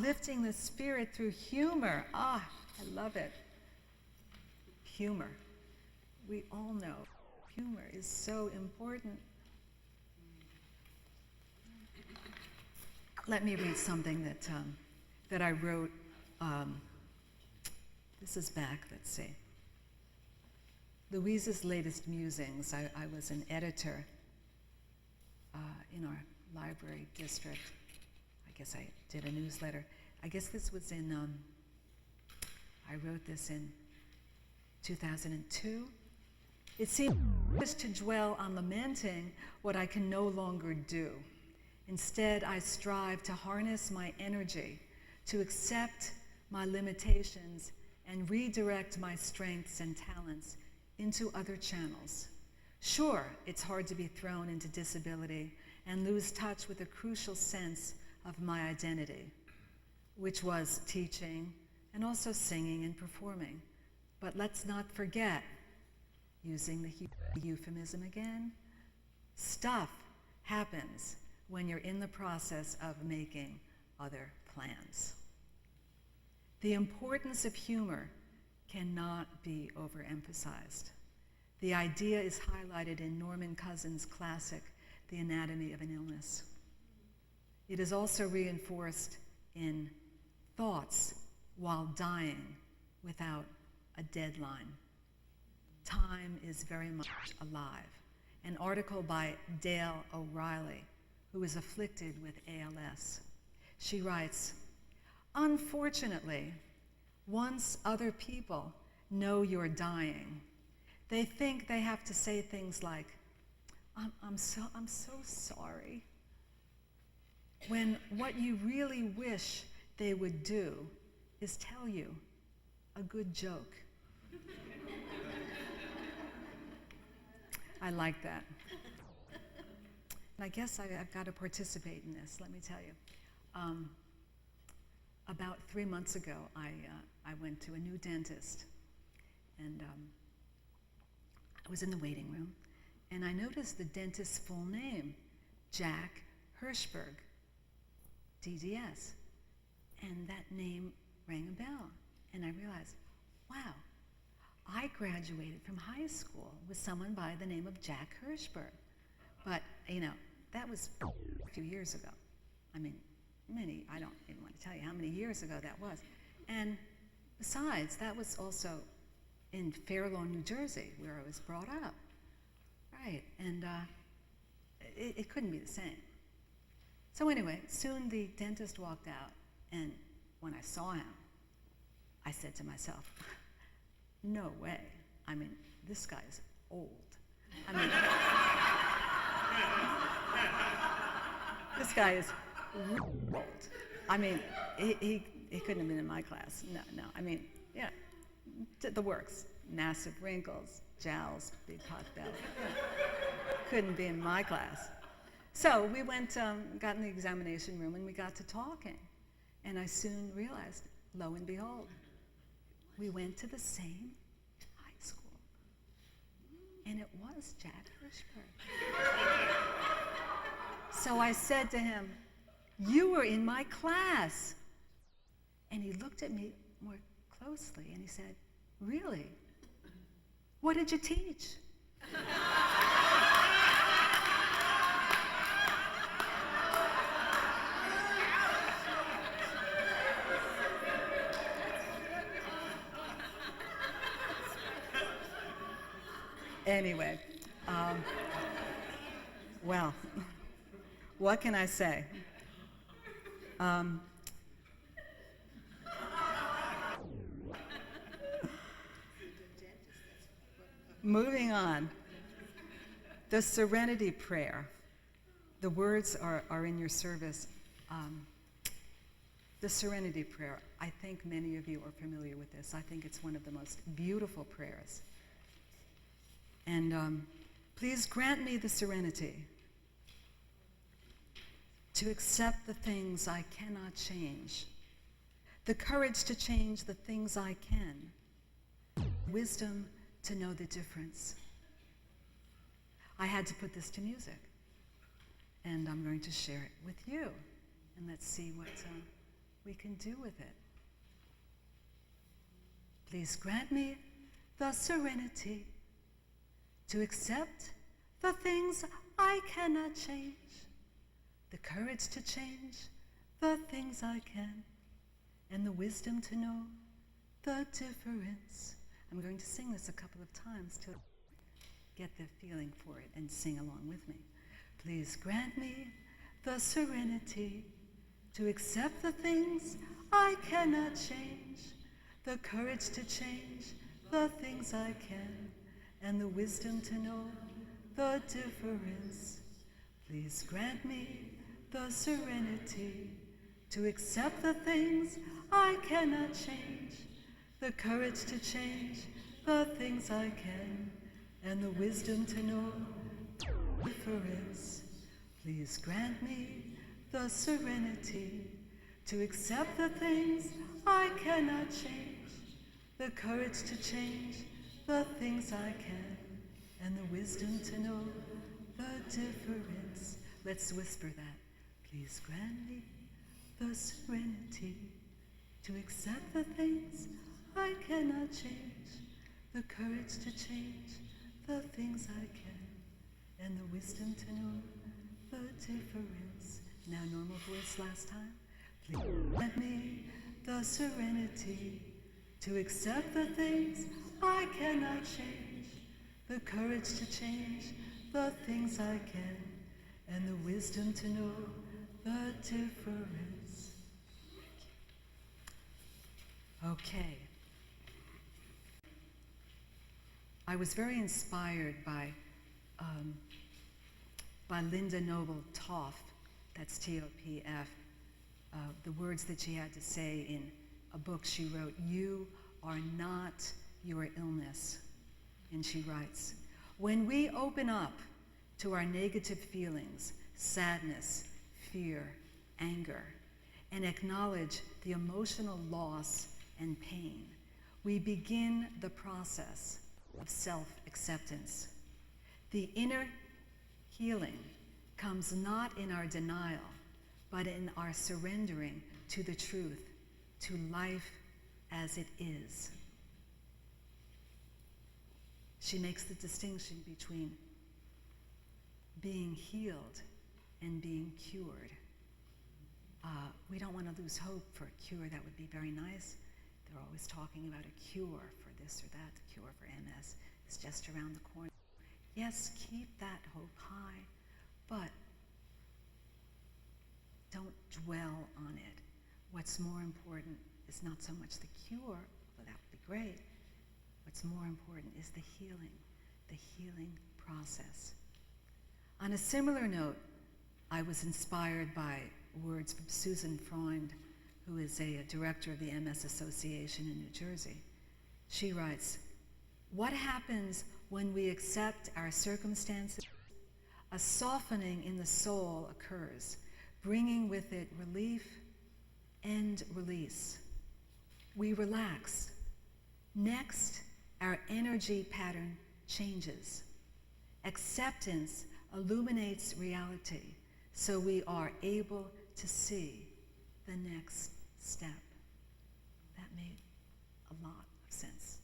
uplifting the spirit through humor. I love it. Humor. We all know humor is so important. Let me read something that I wrote. This is back, let's see. Louise's latest musings. I was an editor in our library district. I guess I did a newsletter. I guess this was I wrote this in 2002. It seems to dwell on lamenting what I can no longer do. Instead, I strive to harness my energy, to accept my limitations, and redirect my strengths and talents into other channels. Sure, it's hard to be thrown into disability and lose touch with a crucial sense of my identity, which was teaching and also singing and performing. But let's not forget, using the euphemism again, stuff happens when you're in the process of making other plans. The importance of humor cannot be overemphasized. The idea is highlighted in Norman Cousins' classic, The Anatomy of an Illness. It is also reinforced in Thoughts While Dying Without a Deadline. Time is very much alive. An article by Dale O'Reilly, who is afflicted with ALS. She writes, "Unfortunately, once other people know you're dying, they think they have to say things like, I'm so sorry, when what you really wish they would do is tell you a good joke." I like that. And I guess I've got to participate in this, let me tell you. About 3 months ago, I went to a new dentist, and I was in the waiting room, and I noticed the dentist's full name, Jack Hirschberg, DDS. And that name rang a bell, and I realized, wow, I graduated from high school with someone by the name of Jack Hirschberg. But, that was a few years ago. I mean, I don't even want to tell you how many years ago that was. And besides, that was also in Fair Lawn, New Jersey, where I was brought up. Right, and it couldn't be the same. So anyway, soon the dentist walked out, and when I saw him, I said to myself, no way. I mean, this guy's old. I mean, this guy is old. I mean, he couldn't have been in my class. No. I mean, yeah, the works. Massive wrinkles, jowls, big pot belly. Couldn't be in my class. So we went, got in the examination room, and we got to talking. And I soon realized, lo and behold, we went to the same high school. And it was Jack Hirschberg. So I said to him, "You were in my class." And he looked at me more closely and he said, "Really? What did you teach?" Anyway, well, what can I say? Moving on. The Serenity Prayer. The words are in your service. The Serenity Prayer. I think many of you are familiar with this. I think it's one of the most beautiful prayers. And please grant me the serenity to accept the things I cannot change, the courage to change the things I can, wisdom to know the difference. I had to put this to music, and I'm going to share it with you, and let's see we can do with it. Please grant me the serenity to accept the things I cannot change, the courage to change the things I can, and the wisdom to know the difference. I'm going to sing this a couple of times to get the feeling for it and sing along with me. Please grant me the serenity to accept the things I cannot change, the courage to change the things I can, and the wisdom to know the difference. Please grant me the serenity to accept the things I cannot change, the courage to change the things I can, and the wisdom to know the difference. Please grant me the serenity to accept the things I cannot change, the courage to change the things I can, and the wisdom to know the difference. Let's whisper that. Please grant me the serenity to accept the things I cannot change, the courage to change the things I can, and the wisdom to know the difference. Now normal voice last time. Please grant me the serenity to accept the things I cannot change, the courage to change the things I can, and the wisdom to know the difference. Okay. I was very inspired by Linda Noble Toff, that's T-O-P-F, the words that she had to say in a book she wrote, "You are not your illness." And she writes, "When we open up to our negative feelings, sadness, fear, anger, and acknowledge the emotional loss and pain, we begin the process of self-acceptance. The inner healing comes not in our denial, but in our surrendering to the truth, to life as it is." She makes the distinction between being healed and being cured. We don't want to lose hope for a cure. That would be very nice. They're always talking about a cure for this or that. The cure for MS is just around the corner. Yes, keep that hope high, but don't dwell on it. What's more important is not so much the cure, although that would be great. What's more important is the healing process. On a similar note, I was inspired by words from Susan Freund, who is a director of the MS Association in New Jersey. She writes, "What happens when we accept our circumstances? A softening in the soul occurs, bringing with it relief and release. We relax. Next, our energy pattern changes. Acceptance illuminates reality, so we are able to see the next step." That made a lot of sense.